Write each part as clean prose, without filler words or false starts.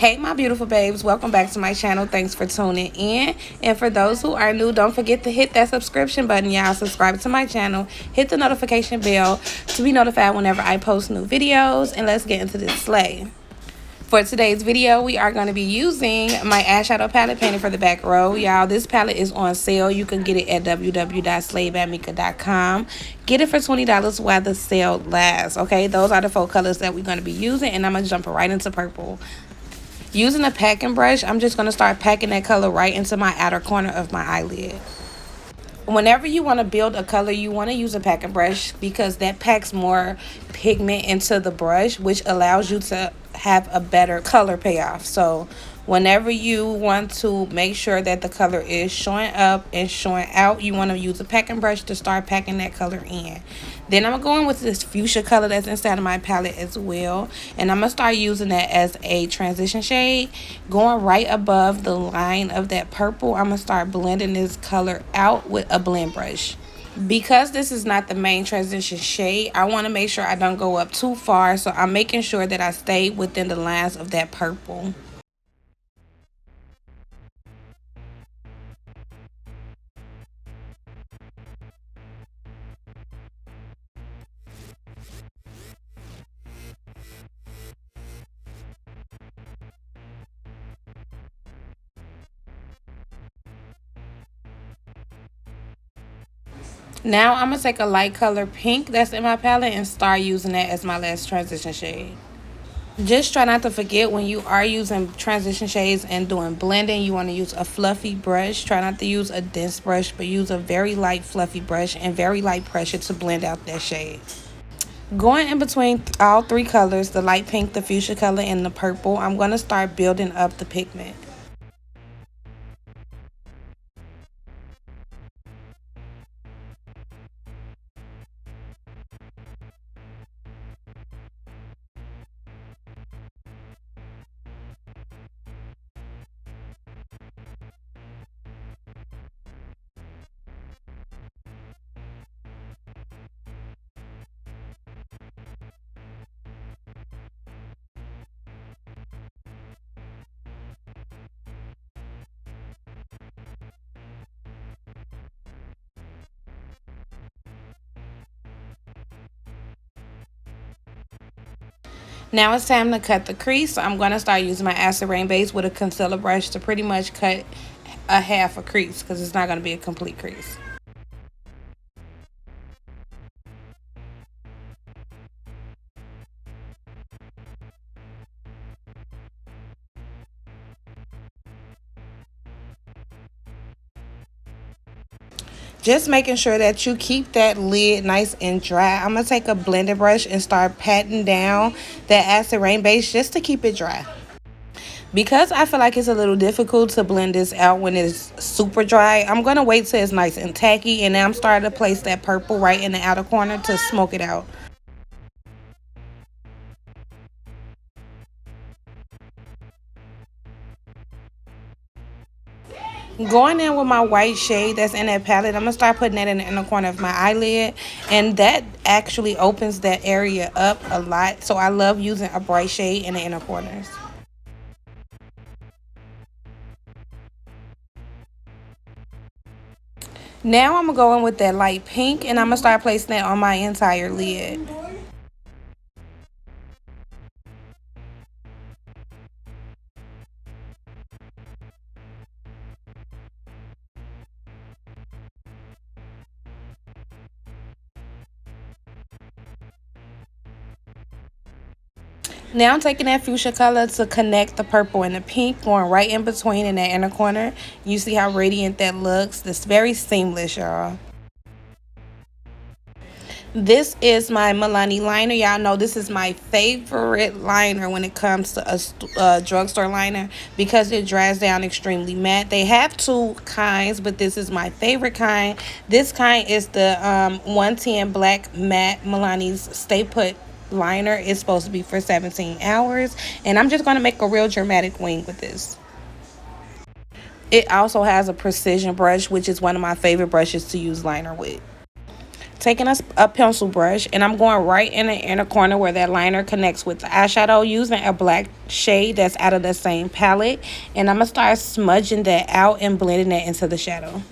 Hey my beautiful babes, welcome back to my channel. Thanks for tuning in. And for those who are new, don't forget to hit that subscription button. Y'all subscribe to my channel, hit the notification bell to be notified whenever I post new videos. And let's get into this slay. For today's video, we are going to be using my eyeshadow palette painted for the back row. Y'all, this palette is on sale. You can get it at www.slaybyamika.com. Get it for $20 while the sale lasts. Okay, those are the 4 colors that we're going to be using. And I'm going to jump right into purple. Using a packing brush, I'm just going to start packing that color right into my outer corner of my eyelid. Whenever you want to build a color, you want to use a packing brush because that packs more pigment into the brush, which allows you to have a better color payoff. So whenever you want to make sure that the color is showing up and showing out, you want to use a packing brush to start packing that color in. Then I'm going with this fuchsia color that's inside of my palette as well, and I'm going to start using that as a transition shade. Going right above the line of that purple, I'm going to start blending this color out with a blend brush. Because this is not the main transition shade, I want to make sure I don't go up too far, so I'm making sure that I stay within the lines of that purple. Now I'm going to take a light color pink that's in my palette and start using that as my last transition shade. Just try not to forget, when you are using transition shades and doing blending, you want to use a fluffy brush. Try not to use a dense brush, but use a very light fluffy brush and very light pressure to blend out that shade. Going in between all 3 colors, the light pink, the fuchsia color, and the purple, I'm going to start building up the pigment. Now it's time to cut the crease. So I'm going to start using my acid rain base with a concealer brush to pretty much cut a half a crease, because it's not going to be a complete crease. Just making sure that you keep that lid nice and dry. I'm going to take a blender brush and start patting down that acid rain base just to keep it dry. Because I feel like it's a little difficult to blend this out when it's super dry, I'm going to wait till it's nice and tacky. And now I'm starting to place that purple right in the outer corner to smoke it out. Going in with my white shade that's in that palette, I'm going to start putting that in the inner corner of my eyelid. And that actually opens that area up a lot. So I love using a bright shade in the inner corners. Now I'm going to go in with that light pink, and I'm going to start placing that on my entire lid. Now I'm taking that fuchsia color to connect the purple and the pink, going right in between in that inner corner. You see how radiant that looks? That's very seamless, y'all. This is my Milani liner. Y'all know this is my favorite liner when it comes to a drugstore liner, because it dries down extremely matte. They have 2 kinds, but this is my favorite kind. This kind is the 110 Black Matte Milani's Stay Put liner. Is supposed to be for 17 hours, and I'm just going to make a real dramatic wing with this. It also has a precision brush, which is one of my favorite brushes to use liner with. taking a pencil brush, and I'm going right in the inner corner where that liner connects with the eyeshadow, using a black shade that's out of the same palette. And I'm going to start smudging that out and blending that into the shadow.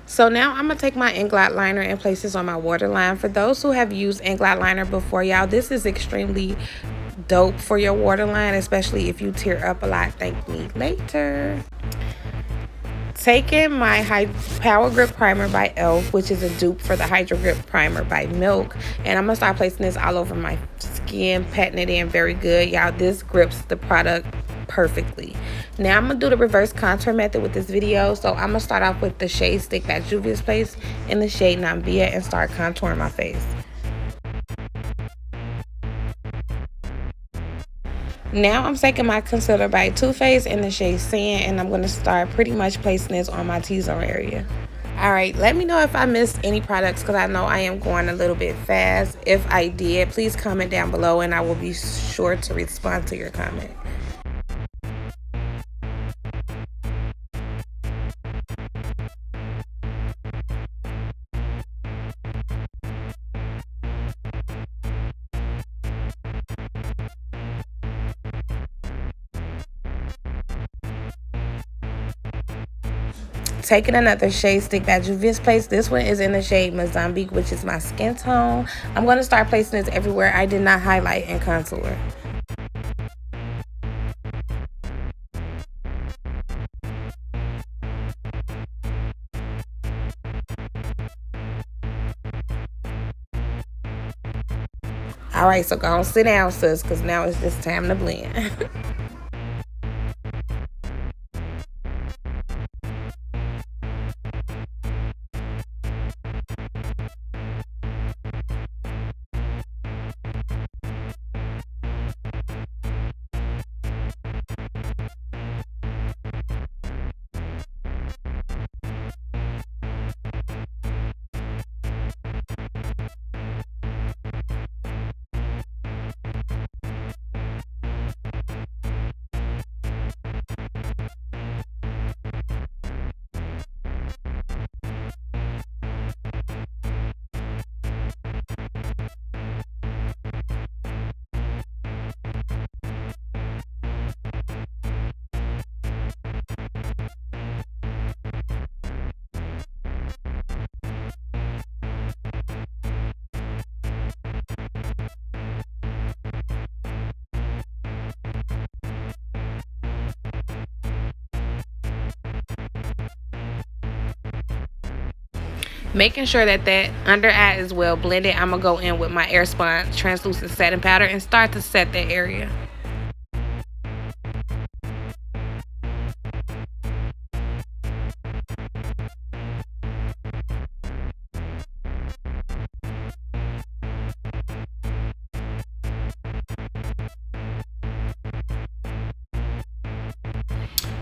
So now I'm going to take my Inglot liner and place this on my waterline. For those who have used Inglot liner before, y'all, this is extremely dope for your waterline, especially if you tear up a lot. Thank me later. Taking my Power Grip Primer by e.l.f., which is a dupe for the Hydro Grip Primer by Milk. And I'm going to start placing this all over my skin, patting it in very good. Y'all, this grips the product perfectly. Now I'm going to do the reverse contour method with this video. So I'm going to start off with the shade Stick by Juvia's Place in the shade Nambia and start contouring my face. Now I'm taking my concealer by Too Faced in the shade Sand, and I'm going to start pretty much placing this on my T-zone area. Alright, let me know if I missed any products, because I know I am going a little bit fast. If I did, please comment down below and I will be sure to respond to your comment. Taking another shade Stick by Juvia's Place. This one is in the shade Mozambique, which is my skin tone. I'm going to start placing this everywhere I did not highlight and contour. Alright, so go on, sit down, sis, because now it's just time to blend. Making sure that that under eye is well blended, I'm going to go in with my Airspun translucent setting powder and start to set that area.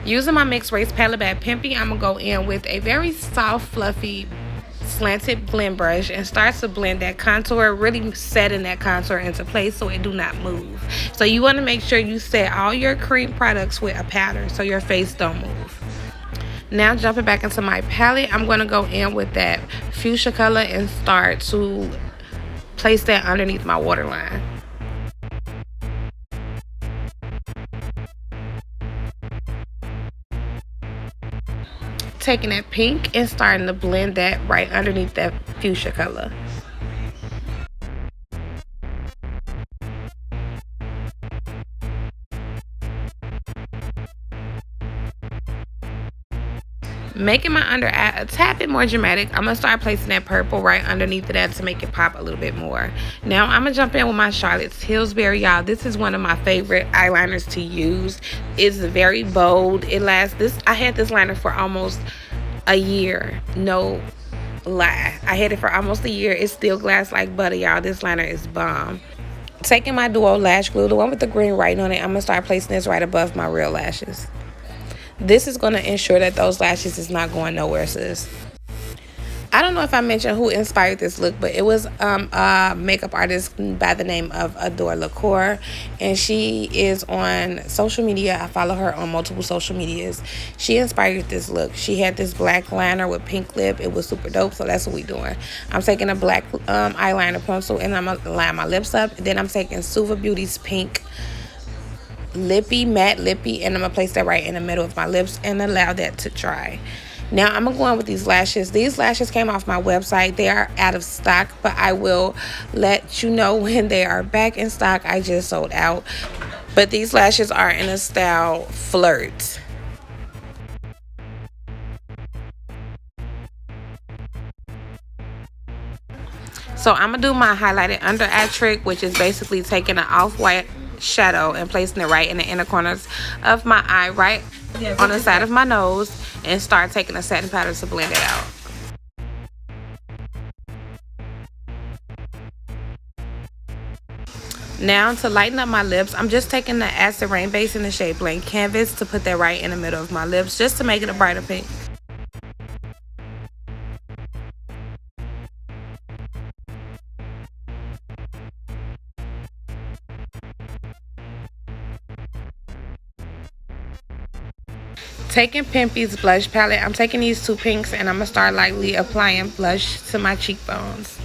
Using my mixed race palette by Pimpy, I'm going to go in with a very soft, fluffy, slanted blend brush and start to blend that contour, really setting that contour into place so it do not move. So you want to make sure you set all your cream products with a powder so your face don't move. Now jumping back into my palette, I'm going to go in with that fuchsia color and start to place that underneath my waterline. Taking that pink and starting to blend that right underneath that fuchsia color. Making my under eye a tad bit more dramatic, I'm going to start placing that purple right underneath of that to make it pop a little bit more. Now I'm going to jump in with my Charlotte's Hillsbury, y'all. This is one of my favorite eyeliners to use. It's very bold. It lasts this. I had this liner for almost a year. No lie. I had it for almost a year. It still glass like butter, y'all. This liner is bomb. Taking my Duo Lash Glue, the one with the green writing on it, I'm going to start placing this right above my real lashes. This is going to ensure that those lashes is not going nowhere, sis. I don't know if I mentioned who inspired this look, but it was a makeup artist by the name of Adore Lacour, and she is on social media. I follow her on multiple social medias. She inspired this look. She had this black liner with pink lip. It was super dope, so that's what we doing. I'm taking a black eyeliner pencil, and I'm gonna line my lips up. Then I'm taking Suva Beauty's pink matte lippy, and I'm gonna place that right in the middle of my lips and allow that to dry. Now I'm gonna go on with these lashes. These lashes came off my website. They are out of stock, but I will let you know when they are back in stock. I just sold out, but these lashes are in a style Flirt. So I'm gonna do my highlighted under eye trick, which is basically taking an off-white shadow and placing it right in the inner corners of my eye, right on the side of my nose, and start taking a setting powder to blend it out. Now to lighten up my lips, I'm just taking the Acid Rain base in the shade Blank Canvas to put that right in the middle of my lips, just to make it a brighter pink. Taking Pimpy's blush palette, I'm taking these two pinks and I'm going to start lightly applying blush to my cheekbones.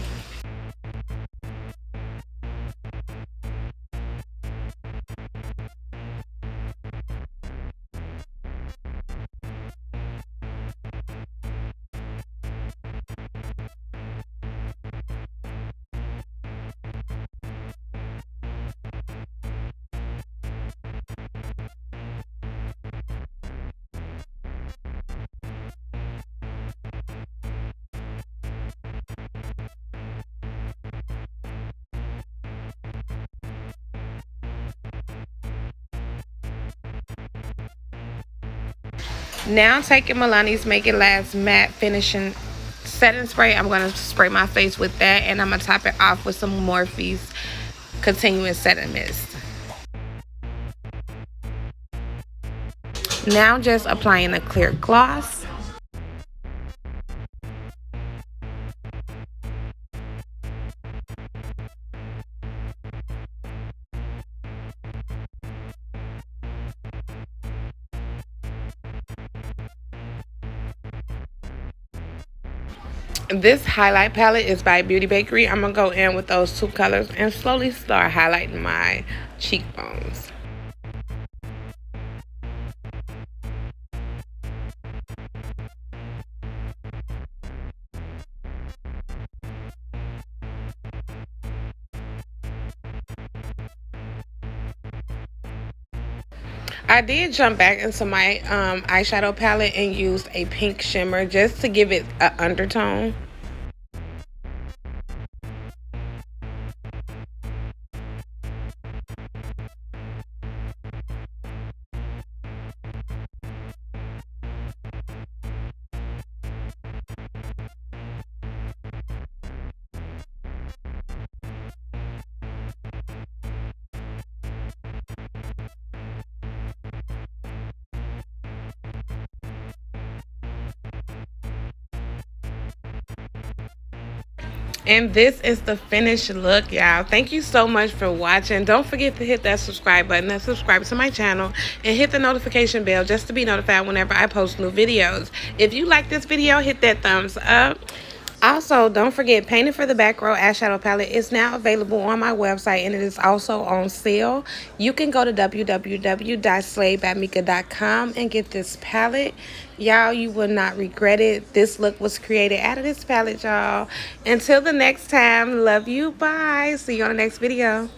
Now taking Milani's Make It Last matte finishing setting spray, I'm going to spray my face with that, and I'm going to top it off with some Morphe's Continuous Setting Mist. Now just applying a clear gloss. This highlight palette is by Beauty Bakery. I'm going to go in with those two colors and slowly start highlighting my cheekbones. I did jump back into my eyeshadow palette and used a pink shimmer just to give it an undertone. And this is the finished look, y'all. Thank you so much for watching. Don't forget to hit that subscribe button and subscribe to my channel, and hit the notification bell just to be notified whenever I post new videos. If you like this video, hit that thumbs up. Also, don't forget, Painted for the Back Row eyeshadow palette is now available on my website, and it is also on sale. You can go to www.slaybymika.com and get this palette. Y'all, you will not regret it. This look was created out of this palette, y'all. Until the next time, love you. Bye. See you on the next video.